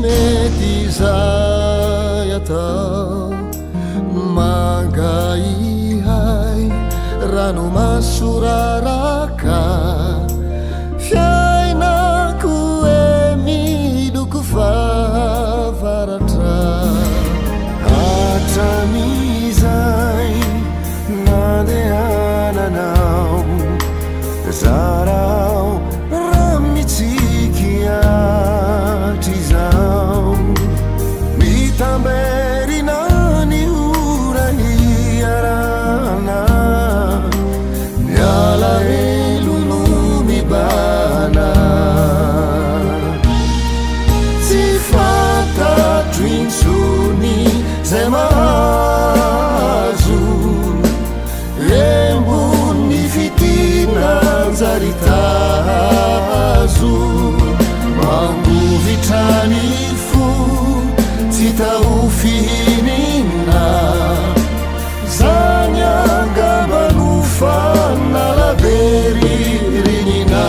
mety zay atao mangaihay rano masoraraka fiainako e miloko favaratra hatramizay nandehananao zarao ramnitsikiatrizao mitamberina ny oraniarana miala elolo mibana tsy fantatro intsony zay mahazo embony fitinanjaritazo mangovitrany fo tsy tao fihinina zany angambano fanalaberirinina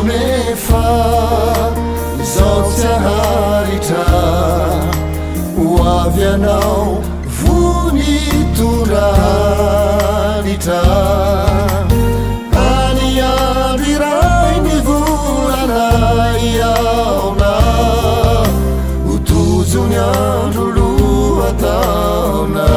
nefa zao tsy aharitra hoavy anao vonitondraritra any andro iray ny volanay aona ho tojo ny andro lohataona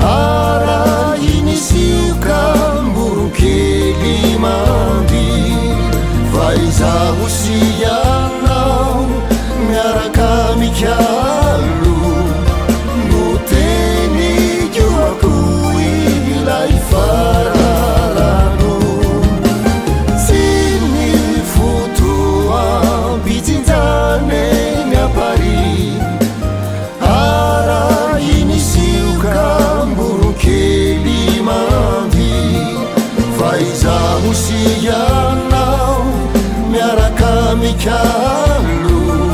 ara inisiuka mburukeli mandi vaizaho siyanao miaraka mikialu noteny juako ilay fararano sini fotoa bijinjane miapari faizaho siyanao miaraka mikalu